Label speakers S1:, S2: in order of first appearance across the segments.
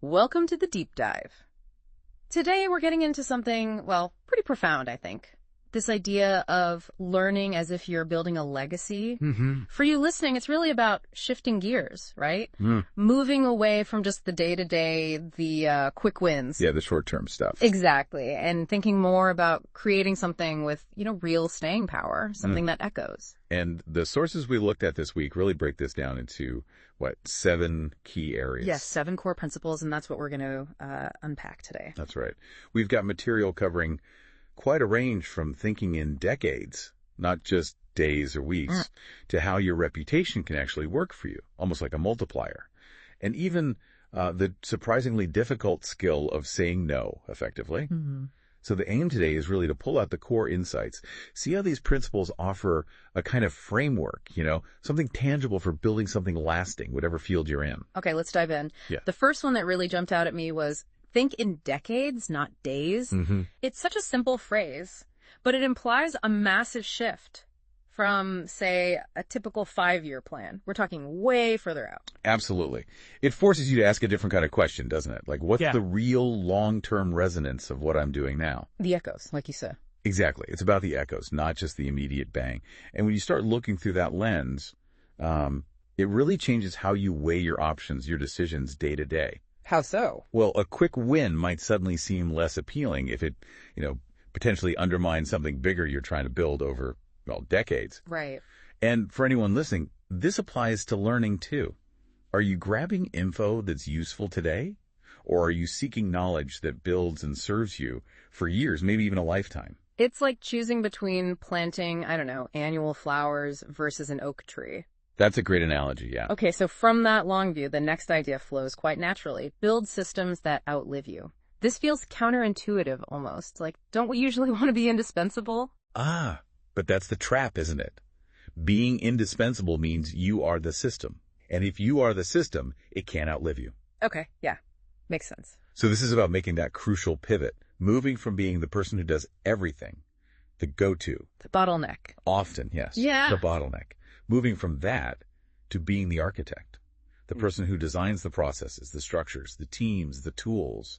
S1: Welcome to the deep dive. Today we're getting into something, well, pretty profound, I think. This idea of learning as if you're building a legacy. For you listening, it's really about shifting gears, right? Moving away from just the day-to-day, the quick wins.
S2: Yeah, the short-term stuff.
S1: Exactly. And thinking more about creating something with, real staying power, something that echoes.
S2: And the sources we looked at this week really break this down into, 7 key areas?
S1: Yes, 7 core principles, and that's what we're going to unpack today.
S2: That's right. We've got material covering quite a range from thinking in decades, not just days or weeks, to how your reputation can actually work for you, almost like a multiplier. And even the surprisingly difficult skill of saying no effectively. So the aim today is really to pull out the core insights, see how these principles offer a kind of framework, something tangible for building something lasting, whatever field you're in.
S1: Okay, let's dive in.
S2: Yeah.
S1: The first one that really jumped out at me was think in decades, not days. It's such a simple phrase, but it implies a massive shift from, say, a typical 5-year plan. We're talking way further out.
S2: Absolutely. It forces you to ask a different kind of question, doesn't it? Like, what's the real long-term resonance of what I'm doing now?
S1: The echoes, like you said.
S2: Exactly. It's about the echoes, not just the immediate bang. And when you start looking through that lens, it really changes how you weigh your options, your decisions day to day.
S1: How so?
S2: Well, a quick win might suddenly seem less appealing if it, potentially undermines something bigger you're trying to build over, decades.
S1: Right.
S2: And for anyone listening, this applies to learning too. Are you grabbing info that's useful today? Or are you seeking knowledge that builds and serves you for years, maybe even a lifetime?
S1: It's like choosing between planting, annual flowers versus an oak tree.
S2: That's a great analogy, yeah.
S1: Okay, so from that long view, the next idea flows quite naturally. Build systems that outlive you. This feels counterintuitive almost. Like, don't we usually want to be indispensable?
S2: But that's the trap, isn't it? Being indispensable means you are the system. And if you are the system, it can't outlive you.
S1: Okay, yeah. Makes sense.
S2: So this is about making that crucial pivot, moving from being the person who does everything, the go-to.
S1: The bottleneck.
S2: Often, yes.
S1: Yeah.
S2: The bottleneck. Moving from that to being the architect, the person who designs the processes, the structures, the teams, the tools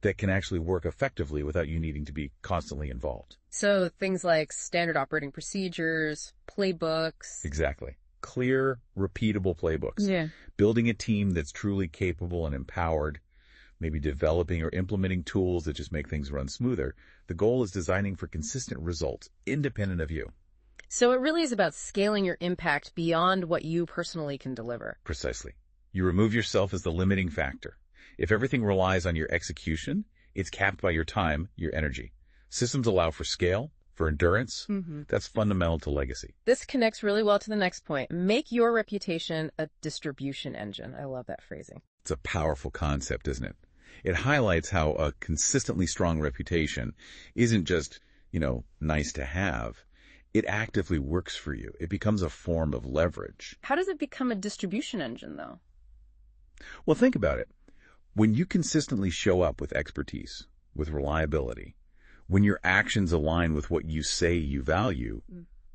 S2: that can actually work effectively without you needing to be constantly involved.
S1: So things like standard operating procedures, playbooks.
S2: Exactly. Clear, repeatable playbooks.
S1: Yeah.
S2: Building a team that's truly capable and empowered, maybe developing or implementing tools that just make things run smoother. The goal is designing for consistent results, independent of you.
S1: So it really is about scaling your impact beyond what you personally can deliver.
S2: Precisely. You remove yourself as the limiting factor. If everything relies on your execution, it's capped by your time, your energy. Systems allow for scale, for endurance. That's fundamental to legacy.
S1: This connects really well to the next point. Make your reputation a distribution engine. I love that phrasing.
S2: It's a powerful concept, isn't it? It highlights how a consistently strong reputation isn't just, nice to have. It actively works for you. It becomes a form of leverage.
S1: How does it become a distribution engine, though?
S2: Well, think about it. When you consistently show up with expertise, with reliability, when your actions align with what you say you value,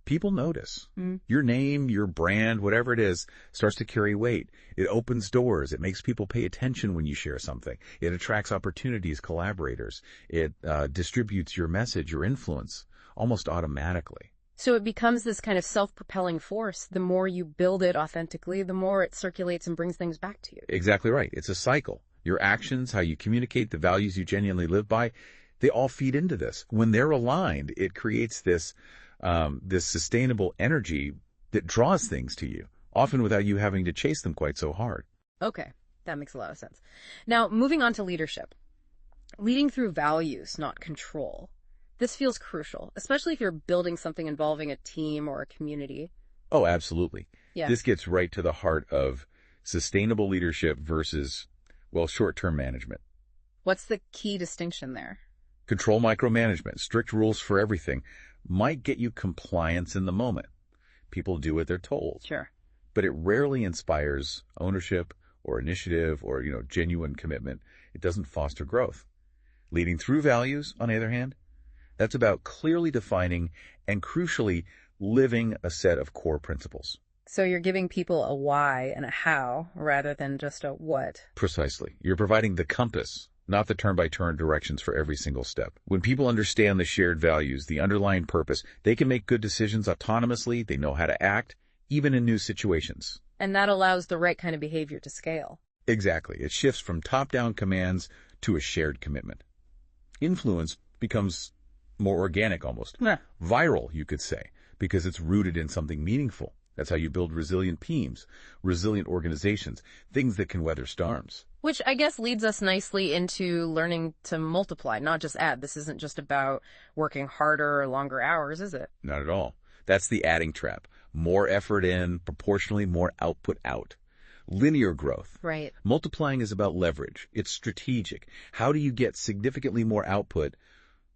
S2: people notice. Your name, your brand, whatever it is, starts to carry weight. It opens doors. It makes people pay attention when you share something. It attracts opportunities, collaborators. It distributes your message, your influence, almost automatically.
S1: So it becomes this kind of self-propelling force. The more you build it authentically, the more it circulates and brings things back to you.
S2: Exactly right. It's a cycle. Your actions, how you communicate, the values you genuinely live by, they all feed into this. When they're aligned, it creates this sustainable energy that draws things to you, often without you having to chase them quite so hard.
S1: Okay, that makes a lot of sense. Now, moving on to leadership. Leading through values, not control. This feels crucial, especially if you're building something involving a team or a community.
S2: Oh, absolutely.
S1: Yeah.
S2: This gets right to the heart of sustainable leadership versus, short-term management.
S1: What's the key distinction there?
S2: Control micromanagement, strict rules for everything, might get you compliance in the moment. People do what they're told.
S1: Sure.
S2: But it rarely inspires ownership or initiative or, genuine commitment. It doesn't foster growth. Leading through values, on the other hand, that's about clearly defining and crucially living a set of core principles.
S1: So you're giving people a why and a how rather than just a what.
S2: Precisely. You're providing the compass, not the turn-by-turn directions for every single step. When people understand the shared values, the underlying purpose, they can make good decisions autonomously, they know how to act, even in new situations.
S1: And that allows the right kind of behavior to scale.
S2: Exactly. It shifts from top-down commands to a shared commitment. Influence becomes more organic almost. Viral, you could say, because it's rooted in something meaningful. That's how you build resilient teams, resilient organizations, things that can weather storms.
S1: Which I guess leads us nicely into learning to multiply, not just add. This isn't just about working harder or longer hours, is it?
S2: Not at all. That's the adding trap. More effort in, proportionally more output out. Linear growth.
S1: Right.
S2: Multiplying is about leverage. It's strategic. How do you get significantly more output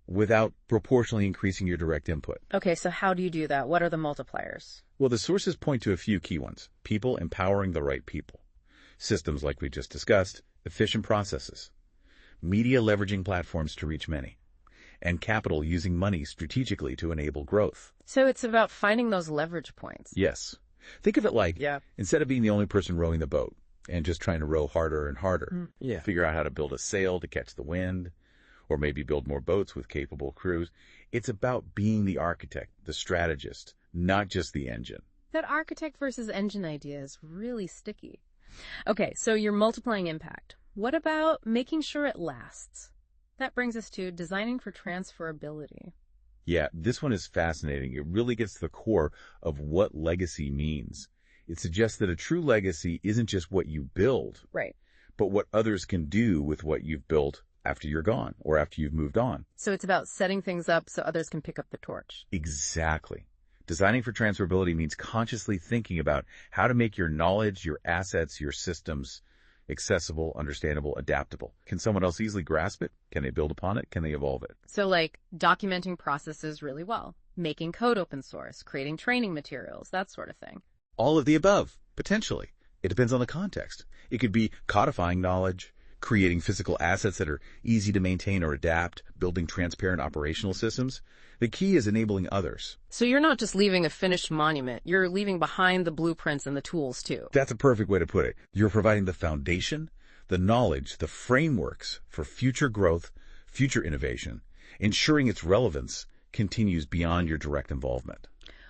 S2: without proportionally increasing your direct input?
S1: Okay, so how do you do that? What are the multipliers?
S2: Well, the sources point to a few key ones. People empowering the right people. Systems like we just discussed. Efficient processes. Media leveraging platforms to reach many. And capital using money strategically to enable growth.
S1: So it's about finding those leverage points.
S2: Yes. Think of it like, instead of being the only person rowing the boat and just trying to row harder and harder, figure out how to build a sail to catch the wind, or maybe build more boats with capable crews. It's about being the architect, the strategist, not just the engine.
S1: That architect versus engine idea is really sticky. Okay, so you're multiplying impact. What about making sure it lasts? That brings us to designing for transferability.
S2: Yeah, this one is fascinating. It really gets to the core of what legacy means. It suggests that a true legacy isn't just what you build,
S1: right,
S2: but what others can do with what you've built after you're gone or after you've moved on.
S1: So it's about setting things up so others can pick up the torch.
S2: Exactly. Designing for transferability means consciously thinking about how to make your knowledge, your assets, your systems accessible, understandable, adaptable. Can someone else easily grasp it? Can they build upon it? Can they evolve it?
S1: So like documenting processes really well, making code open source, creating training materials, that sort of thing.
S2: All of the above, potentially. It depends on the context. It could be codifying knowledge, creating physical assets that are easy to maintain or adapt, building transparent operational systems. The key is enabling others.
S1: So you're not just leaving a finished monument, you're leaving behind the blueprints and the tools too.
S2: That's a perfect way to put it. You're providing the foundation, the knowledge, the frameworks for future growth, future innovation, ensuring its relevance continues beyond your direct involvement.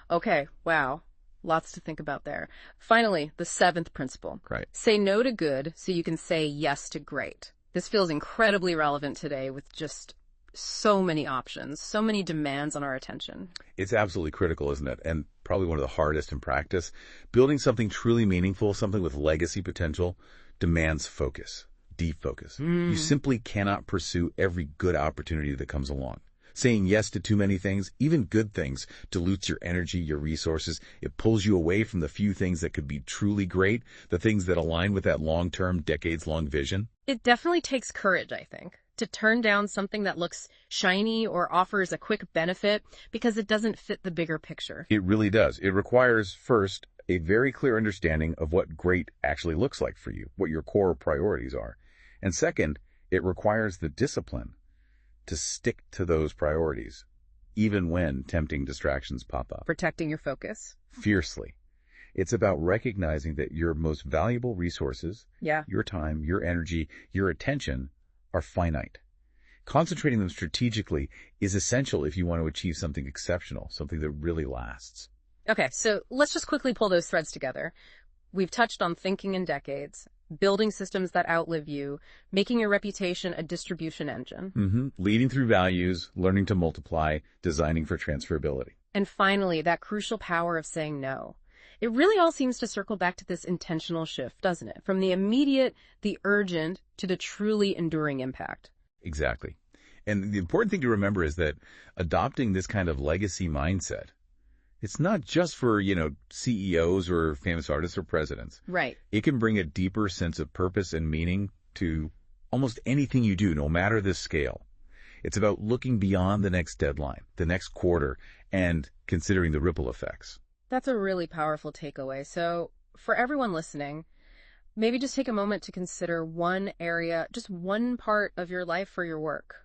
S1: Okay, wow. Lots to think about there. Finally, the seventh principle.
S2: Right.
S1: Say no to good so you can say yes to great. This feels incredibly relevant today with just so many options, so many demands on our attention.
S2: It's absolutely critical, isn't it? And probably one of the hardest in practice. Building something truly meaningful, something with legacy potential, demands focus, deep focus. You simply cannot pursue every good opportunity that comes along. Saying yes to too many things, even good things, dilutes your energy, your resources. It pulls you away from the few things that could be truly great, the things that align with that long-term, decades-long vision.
S1: It definitely takes courage, I think, to turn down something that looks shiny or offers a quick benefit because it doesn't fit the bigger picture.
S2: It really does. It requires, first, a very clear understanding of what great actually looks like for you, what your core priorities are. And second, it requires the discipline to stick to those priorities, even when tempting distractions pop up.
S1: Protecting your focus.
S2: Fiercely. It's about recognizing that your most valuable resources, your time, your energy, your attention, are finite. Concentrating them strategically is essential if you want to achieve something exceptional, something that really lasts.
S1: Okay, so let's just quickly pull those threads together. We've touched on thinking in decades, building systems that outlive you, making your reputation a distribution engine.
S2: Leading through values, learning to multiply, designing for transferability.
S1: And finally, that crucial power of saying no. It really all seems to circle back to this intentional shift, doesn't it? From the immediate, the urgent, to the truly enduring impact.
S2: Exactly. And the important thing to remember is that adopting this kind of legacy mindset, it's not just for, CEOs or famous artists or presidents.
S1: Right.
S2: It can bring a deeper sense of purpose and meaning to almost anything you do, no matter the scale. It's about looking beyond the next deadline, the next quarter, and considering the ripple effects.
S1: That's a really powerful takeaway. So for everyone listening, maybe just take a moment to consider one area, just one part of your life or your work.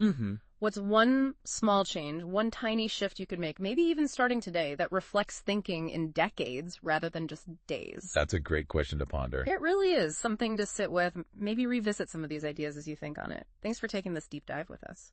S1: What's one small change, one tiny shift you could make, maybe even starting today, that reflects thinking in decades rather than just days?
S2: That's a great question to ponder.
S1: It really is something to sit with. Maybe revisit some of these ideas as you think on it. Thanks for taking this deep dive with us.